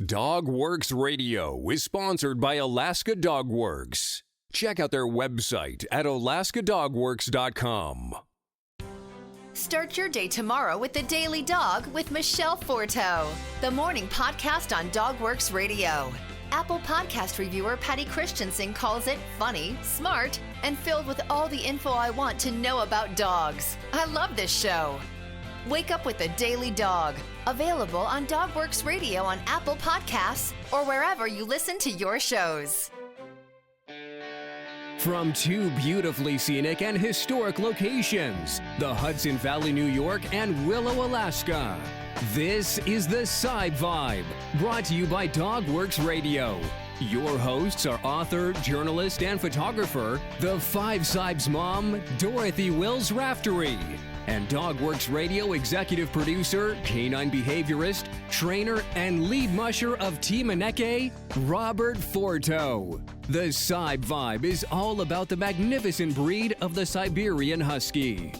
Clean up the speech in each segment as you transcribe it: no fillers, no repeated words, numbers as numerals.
Dogworks Radio is sponsored by Alaska Dogworks. Check out their website at alaskadogworks.com. Start your day tomorrow with The Daily Dog with Michelle Forto, the morning podcast on Dogworks Radio. Apple Podcast reviewer Patty Christensen calls it funny, smart, and filled with all the info I want to know about dogs. I love this show. Wake up with The Daily Dog. Available on Dogworks Radio on Apple Podcasts or wherever you listen to your shows. From two beautifully scenic and historic locations, the Hudson Valley, New York, and Willow, Alaska, this is the Sibe Vibe, brought to you by Dogworks Radio. Your hosts are author, journalist, and photographer, the Five Sibes mom, Dorothy Wills-Raftery, and Dogworks Radio executive producer, canine behaviorist, trainer, and lead musher of Team Maneke, Robert Forto. The Sibe Vibe is all about the magnificent breed of the Siberian Husky.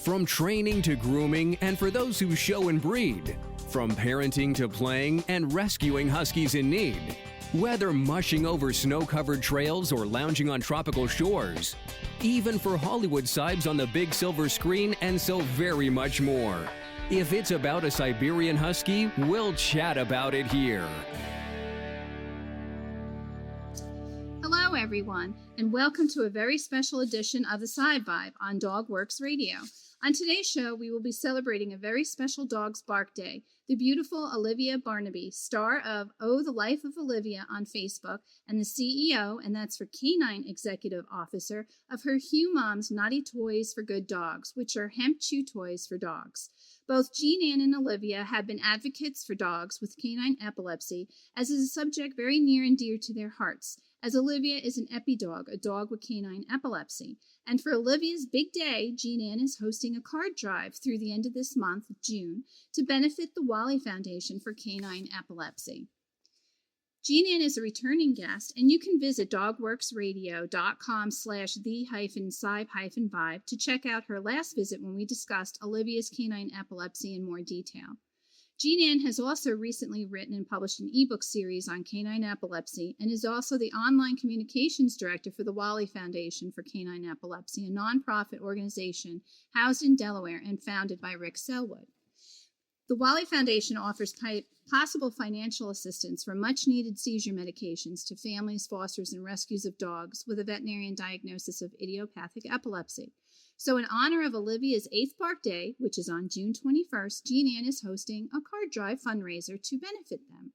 From training to grooming, and for those who show and breed, from parenting to playing and rescuing Huskies in need, whether mushing over snow-covered trails or lounging on tropical shores, even for Hollywood Sibes on the big silver screen, and so very much more. If it's about a Siberian Husky, we'll chat about it here. Hello, everyone, and welcome to a very special edition of the Sibe Vibe on Dogworks Radio. On today's show, we will be celebrating a very special dog's Barkday, the beautiful Olivia Barnaby, star of Oh, the Life of Olivia on Facebook, and the CEO, and that's for Canine Executive Officer, of Her Moms Naughty Toys for Good Dogs, which are hemp chew toys for dogs. Both Jeanaann and Olivia have been advocates for dogs with canine epilepsy, as is a subject very near and dear to their hearts, as Olivia is an epi-dog, a dog with canine epilepsy. And for Olivia's big day, Jeanaann is hosting a card drive through the end of this month, June, to benefit the Wally Foundation for Canine Epilepsy. Jeanaann is a returning guest, and you can visit dogworksradio.com/the-sibe-vibe to check out her last visit when we discussed Olivia's canine epilepsy in more detail. Jeanaann has also recently written and published an ebook series on canine epilepsy and is also the online communications director for the Wally Foundation for Canine Epilepsy, a nonprofit organization housed in Delaware and founded by Rick Selwood. The Wally Foundation offers possible financial assistance for much-needed seizure medications to families, fosters, and rescues of dogs with a veterinarian diagnosis of idiopathic epilepsy. So in honor of Olivia's 8th Barkday, which is on June 21st, Jeanaann is hosting a card drive fundraiser to benefit them.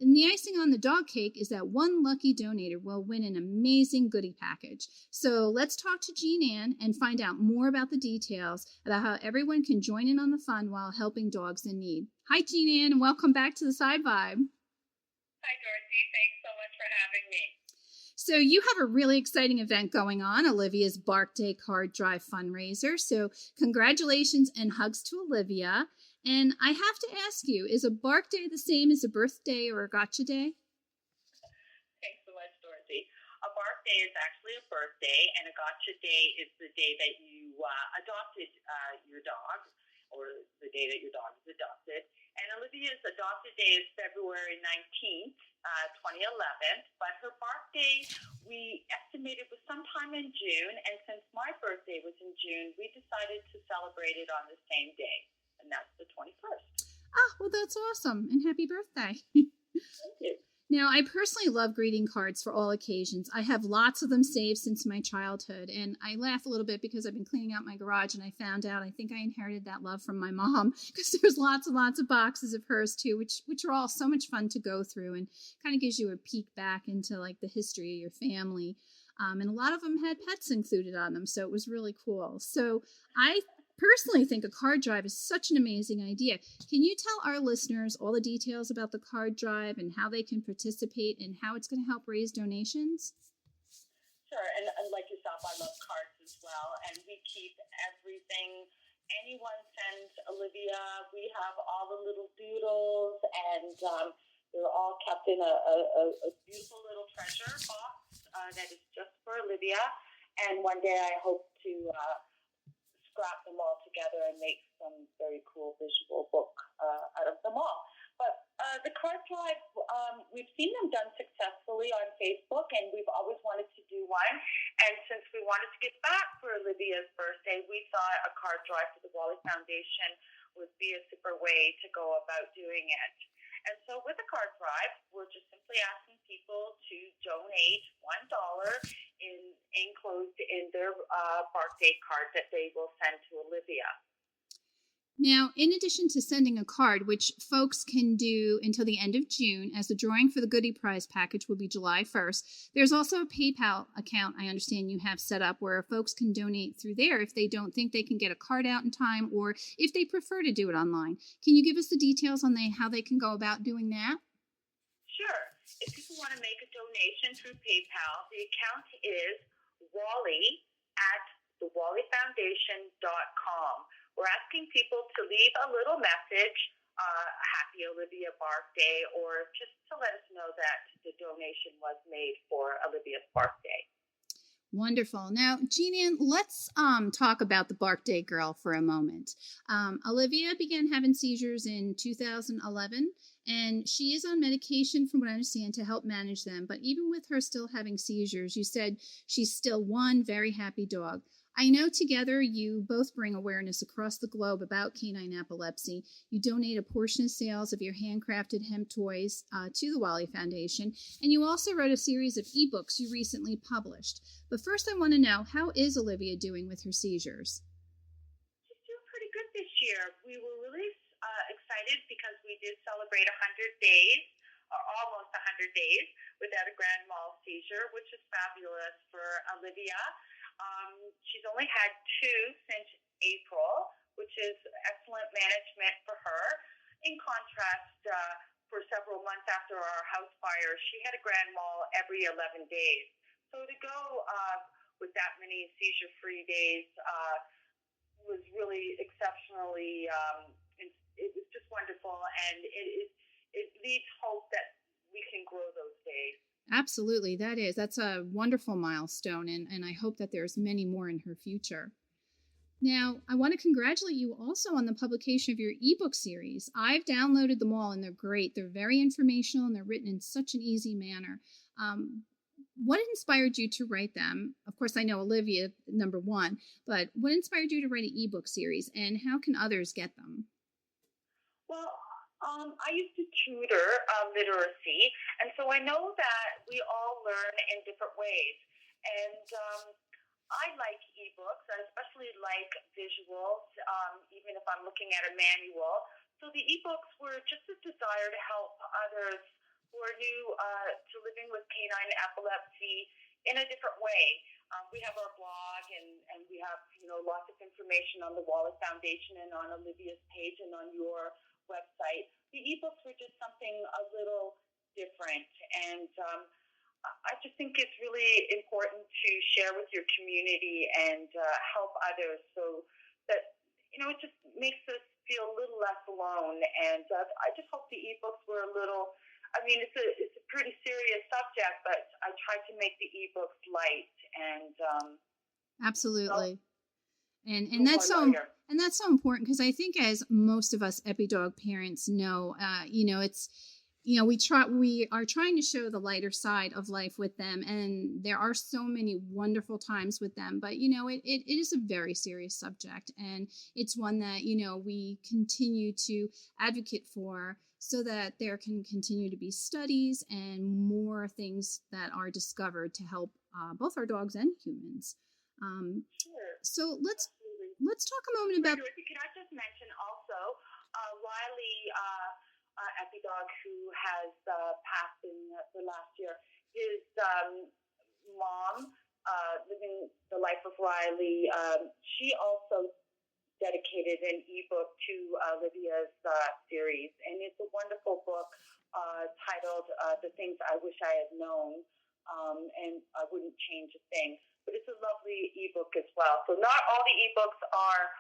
And the icing on the dog cake is that one lucky donator will win an amazing goodie package. So let's talk to Jeanaann and find out more about the details about how everyone can join in on the fun while helping dogs in need. Hi, Jeanaann, and welcome back to the Sibe Vibe. Hi, Dorothy. Thanks so much for having me. So you have a really exciting event going on, Olivia's Barkday Card Drive fundraiser. So congratulations and hugs to Olivia. And I have to ask you, is a Barkday the same as a birthday or a gotcha day? Thanks so much, Dorothy. A Barkday is actually a birthday, and a gotcha day is the day that you adopted your dog, or the day that your dog is adopted. And Olivia's adopted day is February 19th, 2011, but her birthday we estimated was sometime in June, and since my birthday was in June, we decided to celebrate it on the same day, and that's the 21st. Ah, well, that's awesome, and happy birthday. Thank you. Now, I personally love greeting cards for all occasions. I have lots of them saved since my childhood, and I laugh a little bit because I've been cleaning out my garage, and I found out I think I inherited that love from my mom, because there's lots and lots of boxes of hers, too, which are all so much fun to go through, and kind of gives you a peek back into, like, the history of your family. And a lot of them had pets included on them, so it was really cool. So I personally think a card drive is such an amazing idea. Can you tell our listeners all the details about the card drive and how they can participate and how it's going to help raise donations? Sure, and like yourself, I love cards as well, and we keep everything. Anyone sends Olivia, we have all the little doodles, and they're all kept in a beautiful little treasure box that is just for Olivia, and one day I hope to scrap them all together and make some very cool visual book out of them all. But The card drive, we've seen them done successfully on Facebook, and we've always wanted to do one. And since we wanted to give back for Olivia's birthday, we thought a card drive for the Wally Foundation would be a super way to go about doing it. And so with the card drive, we're just simply asking people to donate $1 enclosed in their Barkday card that they will send to Olivia. Now, in addition to sending a card, which folks can do until the end of June, as the drawing for the goodie prize package will be July 1st, there's also a PayPal account I understand you have set up where folks can donate through there if they don't think they can get a card out in time or if they prefer to do it online. Can you give us the details on how they can go about doing that? Sure. If people want to make a donation through PayPal, the account is wally@thewallyfoundation.com. We're asking people to leave a little message, Happy Olivia Barkday, or just to let us know that the donation was made for Olivia's Barkday. Wonderful. Now, Jeanaann, let's talk about the Barkday girl for a moment. Olivia began having seizures in 2011, and she is on medication, from what I understand, to help manage them. But even with her still having seizures, you said she's still one very happy dog. I know together you both bring awareness across the globe about canine epilepsy. You donate a portion of sales of your handcrafted hemp toys to the Wally Foundation, and you also wrote a series of ebooks you recently published. But first I want to know, how is Olivia doing with her seizures? She's doing pretty good this year. We were really excited because we did celebrate 100 days, or almost 100 days, without a grand mal seizure, which is fabulous for Olivia. She's only had 2 since April, which is excellent management for her. In contrast, for several months after our house fire, she had a grand mal every 11 days. So to go with that many seizure-free days was really exceptionally, it was just wonderful, and it leaves hope that we can grow those days. Absolutely, that's a wonderful milestone, and I hope that there's many more in her future. Now, I want to congratulate you also on the publication of your ebook series. I've downloaded them all, and they're great. They're very informational, and they're written in such an easy manner. What inspired you to write them? Of course, I know Olivia, number one, but what inspired you to write an ebook series, and how can others get them? Well, I used to tutor literacy, and so I know that we all learn in different ways. And I like ebooks. I especially like visuals, even if I'm looking at a manual. So the ebooks were just a desire to help others who are new to living with canine epilepsy in a different way. We have our blog, and we have lots of information on the Wally Foundation and on Olivia's page and on your website. The ebooks were just something a little different, and I just think it's really important to share with your community and help others, so that it just makes us feel a little less alone. And I just hope the ebooks were a little. I mean, it's a pretty serious subject, but I tried to make the ebooks light and absolutely. And that's so important, because I think, as most of us EpiDog parents know, we are trying to show the lighter side of life with them, and there are so many wonderful times with them. But it is a very serious subject, and it's one that we continue to advocate for, so that there can continue to be studies and more things that are discovered to help both our dogs and humans. Sure. So let's talk a moment about. Can I just mention also Wily EpiDog, who has passed in the last year. His mom, living the life of Riley, she also dedicated an ebook to Olivia's series, and it's a wonderful book titled "The Things I Wish I Had Known," and I wouldn't change a thing. But it's a lovely ebook as well. So not all the ebooks are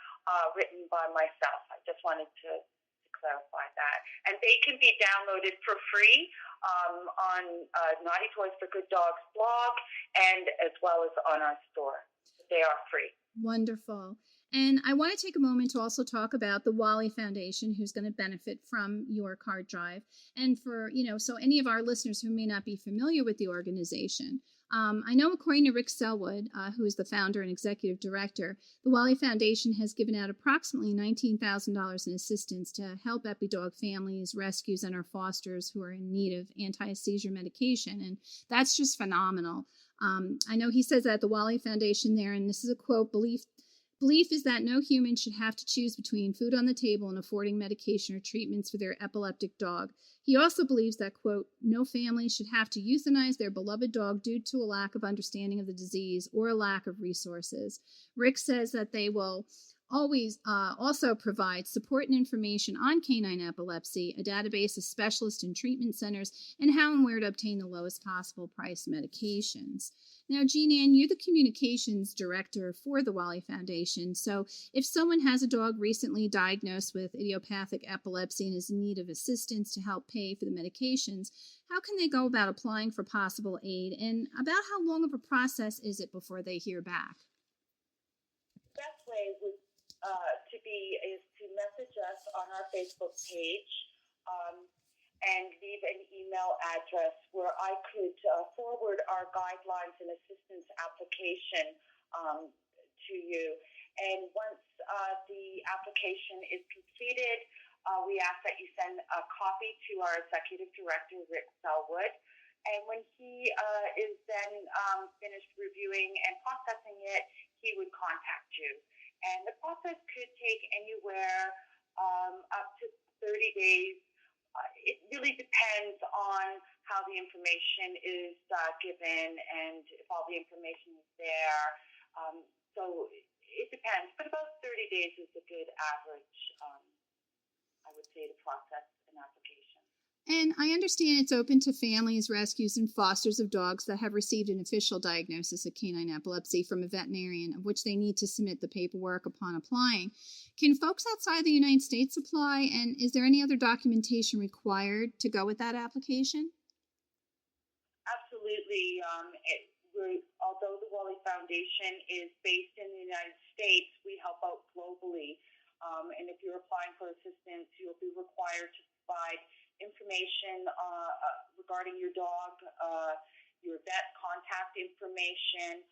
written by myself. I just wanted to clarify that. And they can be downloaded for free on Naughty Toys for Good Dogs blog, and as well as on our store. They are free. Wonderful. And I want to take a moment to also talk about the Wally Foundation, who's going to benefit from your card drive. And for, so any of our listeners who may not be familiar with the organization, I know according to Rick Selwood, who is the founder and executive director, the Wally Foundation has given out approximately $19,000 in assistance to help EpiDog families, rescues, and our fosters who are in need of anti-seizure medication. And that's just phenomenal. I know he says that the Wally Foundation there, and this is a quote, Belief is that no human should have to choose between food on the table and affording medication or treatments for their epileptic dog. He also believes that, quote, no family should have to euthanize their beloved dog due to a lack of understanding of the disease or a lack of resources. Rick says that they will always also provide support and information on canine epilepsy, a database of specialists and treatment centers, and how and where to obtain the lowest possible price medications. Now, Jeanaann, you're the communications director for the Wally Foundation. So if someone has a dog recently diagnosed with idiopathic epilepsy and is in need of assistance to help pay for the medications, how can they go about applying for possible aid? And about how long of a process is it before they hear back? The best way is to message us on our Facebook page and leave an email address where I could forward our guidelines and assistance application to you. And once the application is completed, we ask that you send a copy to our executive director, Rick Selwood. And when he is then finished reviewing and processing it, he would contact you. And the process could take anywhere up to 30 days. It really depends on how the information is given and if all the information is there. So it depends, but about 30 days is a good average, I would say, to process an application. And I understand it's open to families, rescues, and fosters of dogs that have received an official diagnosis of canine epilepsy from a veterinarian, of which they need to submit the paperwork upon applying. Can folks outside the United States apply, and is there any other documentation required to go with that application? Absolutely. Although the Wally Foundation is based in the United States, we help out globally. And if you're applying for assistance, you'll be required to provide information regarding your dog, your vet contact information,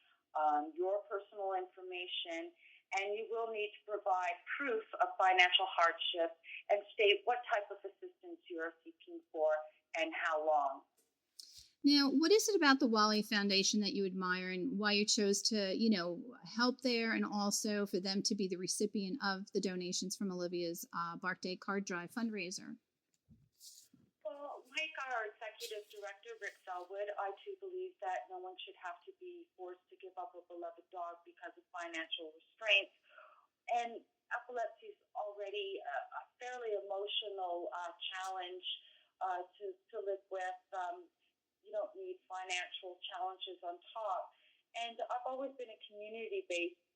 your personal information, and you will need to provide proof of financial hardship and state what type of assistance you are seeking for and how long. Now, what is it about the Wally Foundation that you admire and why you chose to, help there and also for them to be the recipient of the donations from Olivia's Barkday card drive fundraiser? Well, like our executive director, Rick Selwood, I too believe that no one should have to be forced to give up a beloved dog because of financial restraints. And epilepsy is already a fairly emotional challenge to live with. You don't need financial challenges on top. And I've always been a community-based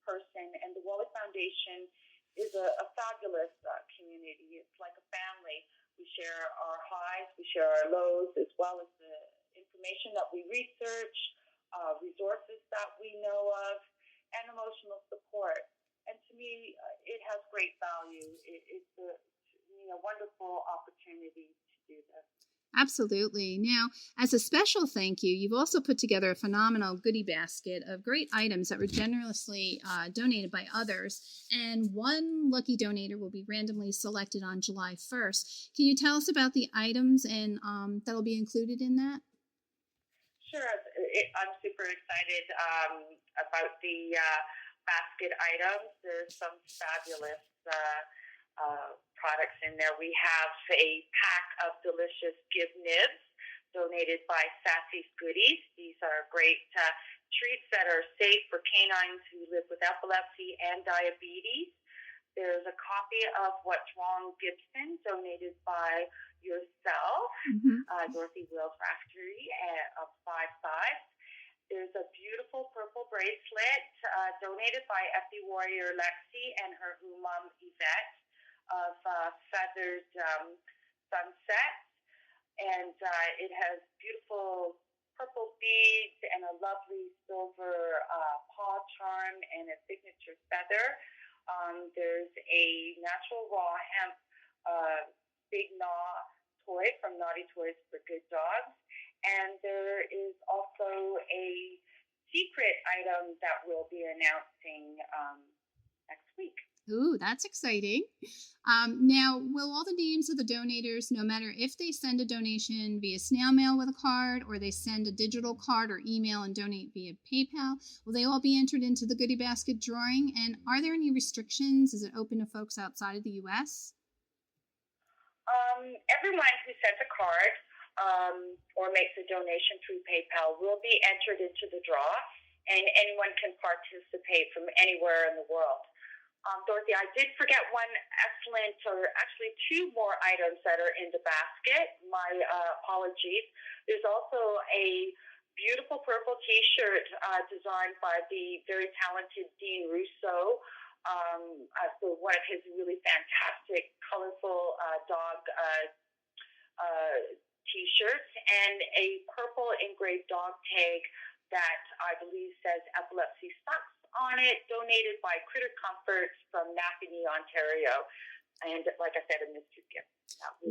person, and the Wally Foundation is a fabulous community. It's like a family. We share our highs, we share our lows, as well as the information that we research, resources that we know of, and emotional support. And to me, it has great value. It's a wonderful opportunity to do this. Absolutely. Now, as a special thank you, you've also put together a phenomenal goodie basket of great items that were generously donated by others, and one lucky donator will be randomly selected on July 1st. Can you tell us about the items and that'll be included in that? Sure. I'm super excited about the basket items. There's some fabulous products in there. We have a pack of delicious Give Nibs donated by Sassy's Goodies. These are great treats that are safe for canines who live with epilepsy and diabetes. There's a copy of What's Wrong Gibson donated by yourself, Dorothy Wills-Raftery of 5 Sides. There's a beautiful purple bracelet donated by Epi Warrior Lexi and her mom Yvette of Feathered Sunset. And it has beautiful purple beads and a lovely silver paw charm and a signature feather. There's a natural raw hemp Big Gnaw toy from Naughty Toys for Good Dogs. And there is also a secret item that we'll be announcing next week. Ooh, that's exciting. Now, will all the names of the donators, no matter if they send a donation via snail mail with a card or they send a digital card or email and donate via PayPal, will they all be entered into the Goodie Basket drawing? And are there any restrictions? Is it open to folks outside of the U.S.? Everyone who sends a card or makes a donation through PayPal will be entered into the draw, and anyone can participate from anywhere in the world. Dorothy, I did forget one excellent, or actually two more items that are in the basket. My apologies. There's also a beautiful purple T-shirt designed by the very talented Dean Russo for one of his really fantastic, colorful dog T-shirts, and a purple engraved dog tag that I believe says Epilepsy Sucks on it, donated by Critter Comforts from Napanee, Ontario. And like I said, a mystery gift.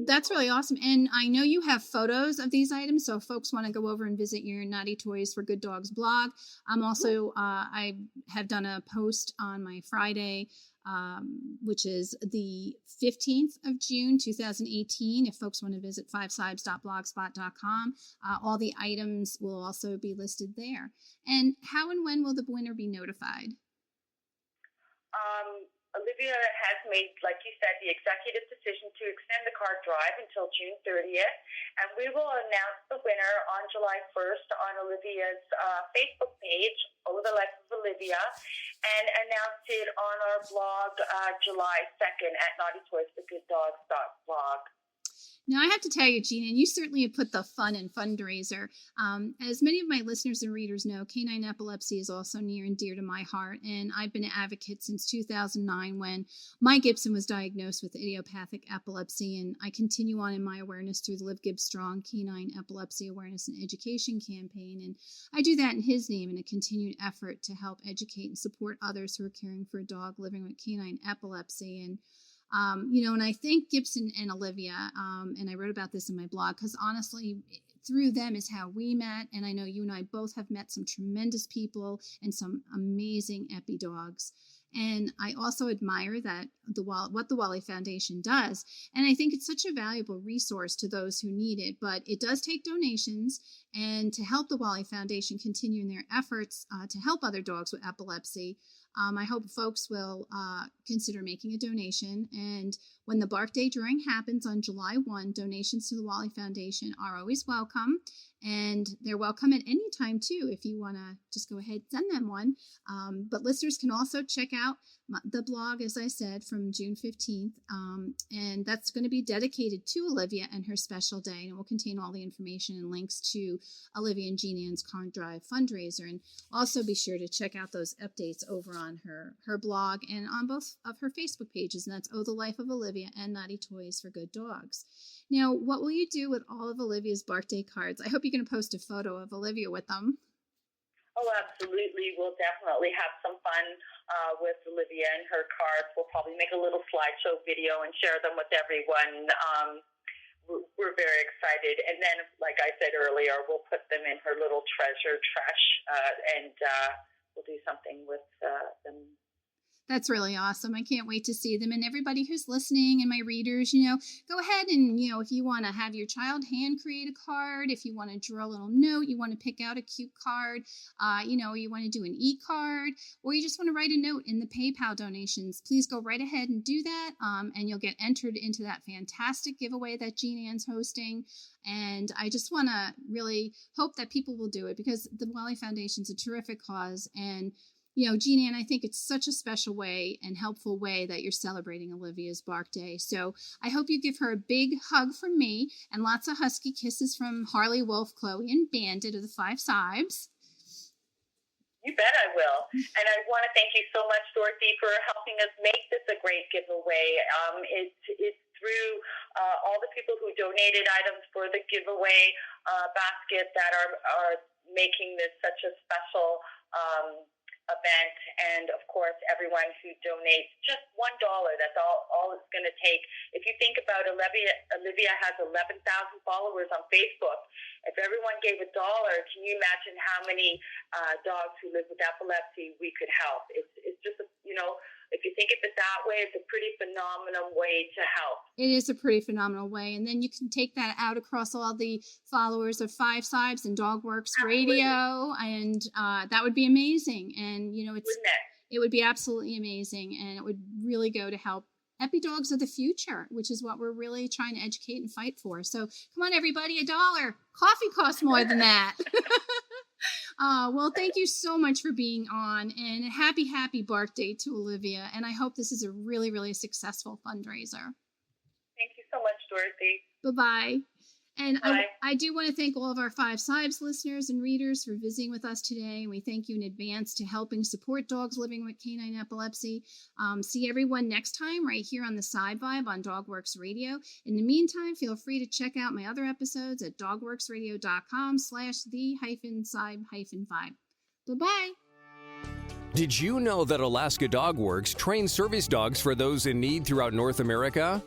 That's really awesome. And I know you have photos of these items, so if folks want to go over and visit your Naughty Toys for Good Dogs blog. I'm also, I have done a post on my Friday, which is the 15th of June, 2018. If folks want to visit 5sibes.blogspot.com, all the items will also be listed there. And how and when will the winner be notified? Olivia has made, like you said, the executive decision to extend the card drive until June 30th, and we will announce the winner on July 1st on Olivia's Facebook page, The Life of Olivia, and announce it on our blog July 2nd at naughtytoysforgooddogs.blog. Now, I have to tell you, Jeanaann, you certainly have put the fun in fundraiser. As many of my listeners and readers know, canine epilepsy is also near and dear to my heart, and I've been an advocate since 2009 when my Gibson was diagnosed with idiopathic epilepsy, and I continue on in my awareness through the Live Gibbs Strong Canine Epilepsy Awareness and Education campaign, and I do that in his name in a continued effort to help educate and support others who are caring for a dog living with canine epilepsy. And and I thank Gibson and Olivia, and I wrote about this in my blog, because honestly, through them is how we met, and I know you and I both have met some tremendous people and some amazing epi dogs. And I also admire that what the Wally Foundation does, and I think it's such a valuable resource to those who need it, but it does take donations, and to help the Wally Foundation continue in their efforts to help other dogs with epilepsy, I hope folks will consider making a donation. And when the Barkday drawing happens on July 1, donations to the Wally Foundation are always welcome. And they're welcome at any time, too, if you want to just go ahead and send them one. But listeners can also check out the blog, as I said, from June 15th. And that's going to be dedicated to Olivia and her special day. And it will contain all the information and links to Olivia and Jeanann's Card Drive fundraiser. And also be sure to check out those updates over on her blog and on both of her Facebook pages. And that's The Life of Olivia and Naughty Toys for Good Dogs. Now, what will you do with all of Olivia's Barkday cards? I hope you're going to post a photo of Olivia with them. Oh, absolutely. We'll definitely have some fun with Olivia and her cards. We'll probably make a little slideshow video and share them with everyone. We're very excited. And then, like I said earlier, we'll put them in her little treasure trash, and we'll do something with them. That's really awesome. I can't wait to see them. And everybody who's listening and my readers, go ahead and, if you want to have your child hand create a card, if you want to draw a little note, you want to pick out a cute card, you want to do an e-card, or you just want to write a note in the PayPal donations, please go right ahead and do that. And you'll get entered into that fantastic giveaway that Jeanann's hosting. And I just want to really hope that people will do it, because the Wally Foundation is a terrific cause. And Jeanann, I think it's such a special way and helpful way that you're celebrating Olivia's Barkday. So I hope you give her a big hug from me and lots of husky kisses from Harley, Wolf, Chloe, and Bandit of the 5 Sibes. You bet I will. And I want to thank you so much, Dorothy, for helping us make this a great giveaway. It's through all the people who donated items for the giveaway basket that are making this such a special event, and of course everyone who donates just $1. That's all it's going to take. If you think about Olivia has 11,000 followers on Facebook. If everyone gave $1, can you imagine how many dogs who live with epilepsy we could help? It's just if you think of it that way, it's a pretty phenomenal way to help. It is a pretty phenomenal way. And then you can take that out across all the followers of Five Sibes and DogWorks Radio, and that would be amazing. And, it would be absolutely amazing, and it would really go to help Epi dogs of the future, which is what we're really trying to educate and fight for. So come on, everybody, $1. Coffee costs more than that. Well, thank you so much for being on, and happy Barkday to Olivia. And I hope this is a really, really successful fundraiser. Thank you so much, Dorothy. Bye-bye. And Bye. I do want to thank all of our Five Sibes listeners and readers for visiting with us today. We thank you in advance to helping support dogs living with canine epilepsy. See everyone next time right here on the Sibe Vibe on DogWorks Radio. In the meantime, feel free to check out my other episodes at dogworksradio.com/the-sibe-vibe. Bye-bye. Did you know that Alaska DogWorks trains service dogs for those in need throughout North America?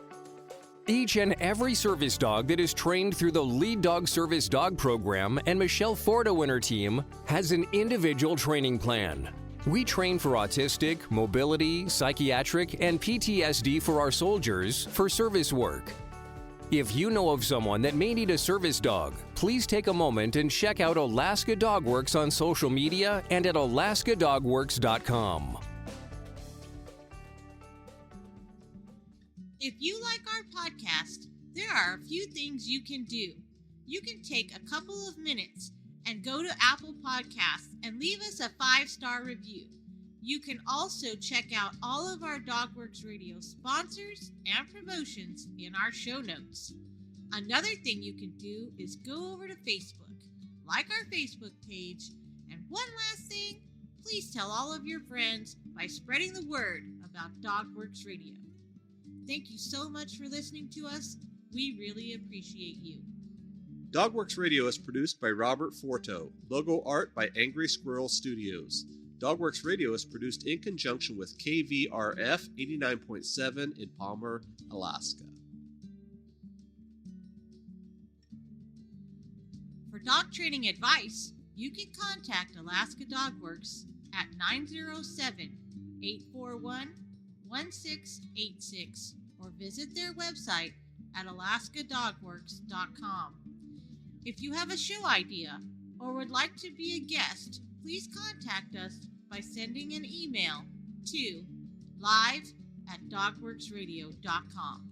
Each and every service dog that is trained through the Lead Dog Service Dog Program and Michelle Forto and her team has an individual training plan. We train for autistic, mobility, psychiatric, and PTSD for our soldiers for service work. If you know of someone that may need a service dog, please take a moment and check out Alaska DogWorks on social media and at alaskadogworks.com. If you like our podcast, there are a few things you can do. You can take a couple of minutes and go to Apple Podcasts and leave us a 5-star review. You can also check out all of our DogWorks Radio sponsors and promotions in our show notes. Another thing you can do is go over to Facebook, like our Facebook page, and one last thing, please tell all of your friends by spreading the word about DogWorks Radio. Thank you so much for listening to us. We really appreciate you. DogWorks Radio is produced by Robert Forto. Logo art by Angry Squirrel Studios. DogWorks Radio is produced in conjunction with KVRF 89.7 in Palmer, Alaska. For dog training advice, you can contact Alaska DogWorks at 907-841-1686 or visit their website at alaskadogworks.com. If you have a show idea or would like to be a guest, please contact us by sending an email to live@dogworksradio.com.